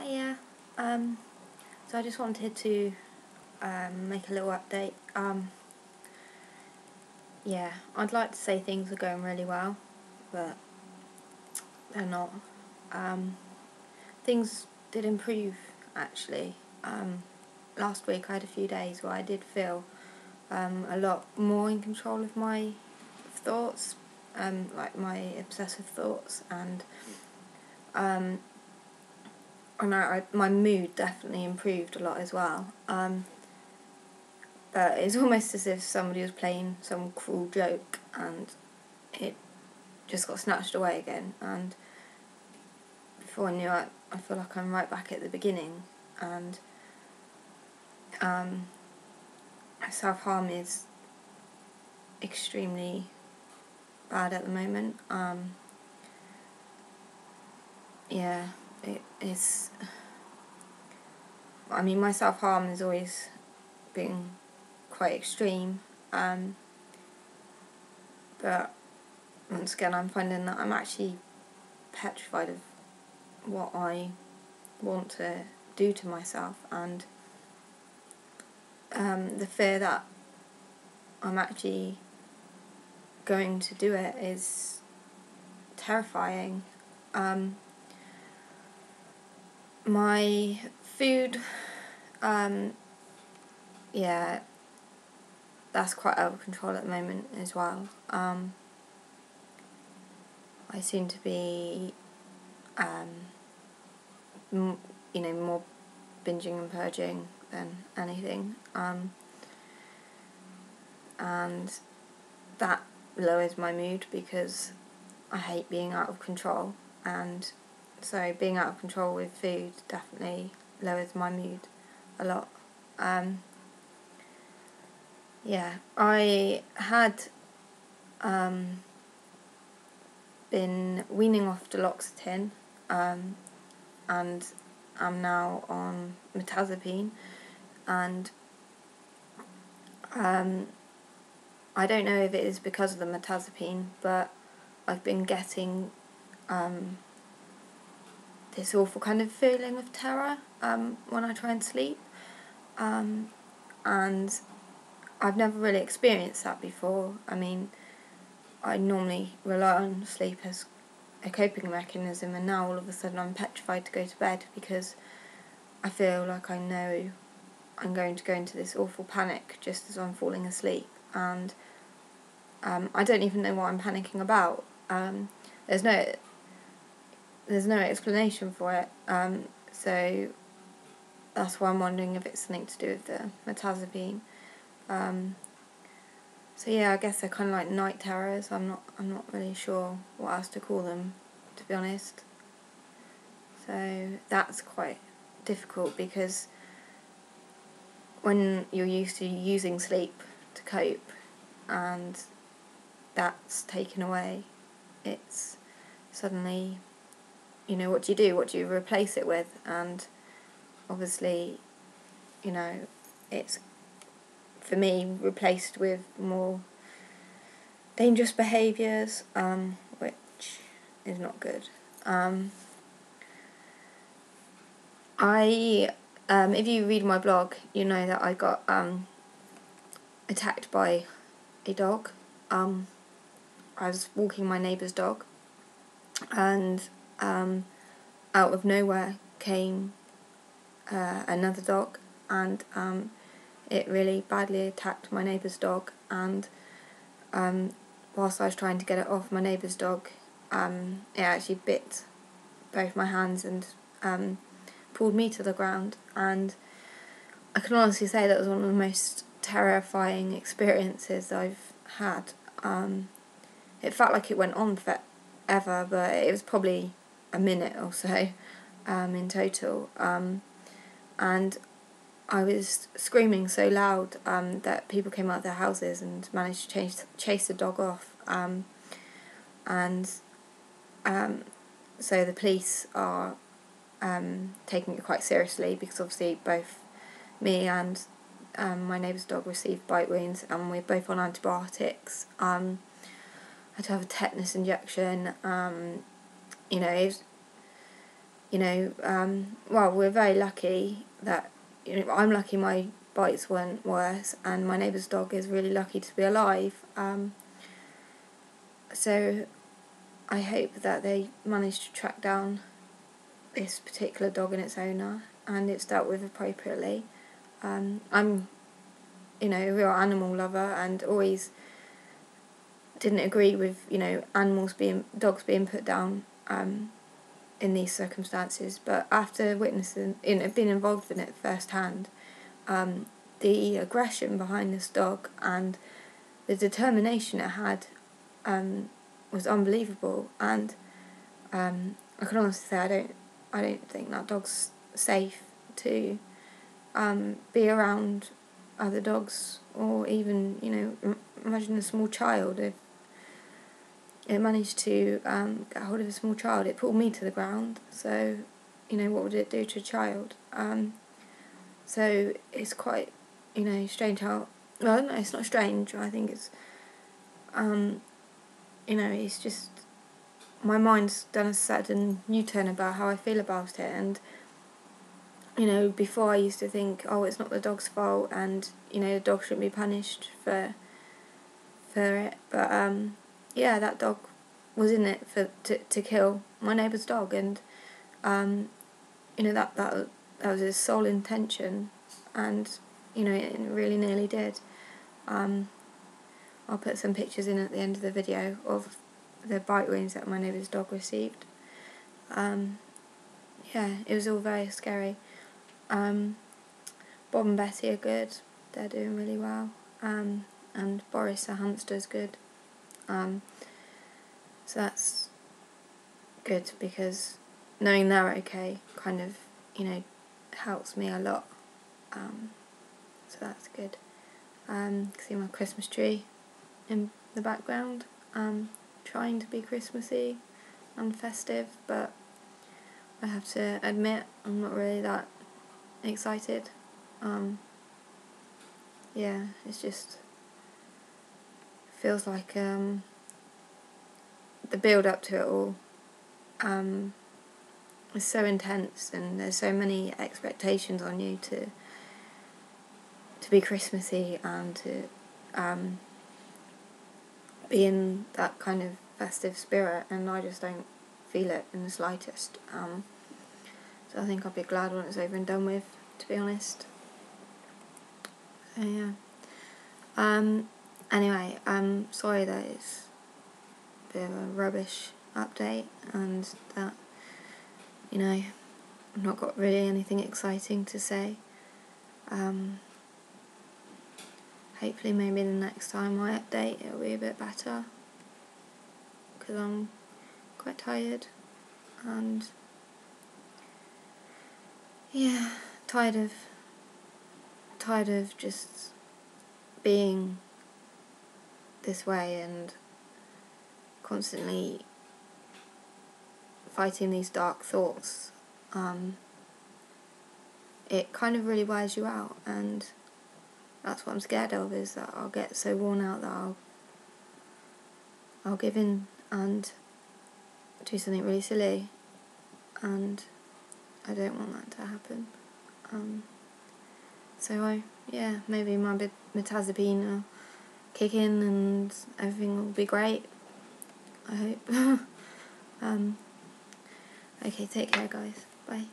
Hiya. So I just wanted to make a little update. Yeah, I'd like to say things are going really well, but they're not. Things did improve, actually. Last week I had a few days where I did feel a lot more in control of my thoughts, like my obsessive thoughts, and my mood definitely improved a lot as well. But it's almost as if somebody was playing some cruel joke and it just got snatched away again. And before I knew it, I feel like I'm right back at the beginning. And self-harm is extremely bad at the moment. Yeah, it is. I mean, my self-harm has always been quite extreme. But once again, I'm finding that I'm actually petrified of what I want to do to myself, and the fear that I'm actually going to do it is terrifying. My food, yeah, that's quite out of control at the moment as well. I seem to be, more binging and purging than anything, and that lowers my mood because I hate being out of control, and so being out of control with food definitely lowers my mood a lot. Yeah, I had been weaning off duloxetine, and I'm now on mirtazapine, and I don't know if it is because of the mirtazapine, but I've been getting this awful kind of feeling of terror when I try and sleep, and I've never really experienced that before. I mean, I normally rely on sleep as a coping mechanism, and now all of a sudden I'm petrified to go to bed because I feel like I know I'm going to go into this awful panic just as I'm falling asleep, and I don't even know what I'm panicking about. There's no explanation for it, so that's why I'm wondering if it's something to do with the mirtazapine. So yeah, I guess they're kind of like night terrors. I'm not really sure what else to call them, to be honest. So that's quite difficult because when you're used to using sleep to cope and that's taken away, it's suddenly, what do you do? What do you replace it with? And obviously, it's, for me, replaced with more dangerous behaviours, which is not good. If you read my blog, you know that I got attacked by a dog. I was walking my neighbour's dog, and out of nowhere came another dog, and it really badly attacked my neighbour's dog, and whilst I was trying to get it off my neighbour's dog, it actually bit both my hands and pulled me to the ground, and I can honestly say that was one of the most terrifying experiences I've had. It felt like it went on forever, but it was probably a minute or so in total, and I was screaming so loud that people came out of their houses and managed to chase the dog off, and so the police are taking it quite seriously because obviously both me and my neighbour's dog received bite wounds, and we're both on antibiotics. I had to have a tetanus injection. you know, well, we're very lucky that, you know, I'm lucky my bites weren't worse, and my neighbour's dog is really lucky to be alive. So I hope that they managed to track down this particular dog and its owner, and it's dealt with appropriately. I'm, you know, a real animal lover, and always didn't agree with, you know, dogs being put down in these circumstances. But after witnessing, you know, being involved in it firsthand, the aggression behind this dog and the determination it had was unbelievable. And I can honestly say I don't think that dog's safe to be around other dogs, or even, you know, imagine a small child. If it managed to get hold of a small child, it pulled me to the ground. So, you know, what would it do to a child? So it's quite, you know, strange how, well, no, it's not strange. I think it's, you know, it's just, my mind's done a sudden U-turn about how I feel about it. And, you know, before I used to think, oh, it's not the dog's fault, and, you know, the dog shouldn't be punished for it. But yeah, that dog was in it to kill my neighbour's dog, and you know, that was his sole intention, and, you know, it really nearly did. I'll put some pictures in at the end of the video of the bite wounds that my neighbour's dog received. Yeah, it was all very scary. Bob and Betty are good, they're doing really well, and Boris the hamster's good. So that's good, because knowing they're okay kind of, you know, helps me a lot. So that's good. See my Christmas tree in the background. Trying to be Christmassy and festive, but I have to admit I'm not really that excited. Yeah, it's just feels like the build up to it all is so intense, and there's so many expectations on you to be Christmassy and to be in that kind of festive spirit, and I just don't feel it in the slightest. So I think I'll be glad when it's over and done with, to be honest. So yeah. Anyway, sorry that it's a bit of a rubbish update, and that, you know, I've not got really anything exciting to say. Hopefully maybe the next time I update it'll be a bit better, because I'm quite tired, and yeah, tired of just being this way and constantly fighting these dark thoughts. It kind of really wears you out, and that's what I'm scared of, is that I'll get so worn out that I'll give in and do something really silly, and I don't want that to happen. So maybe my mirtazapine will kick in and everything will be great, I hope. Okay, take care guys, bye.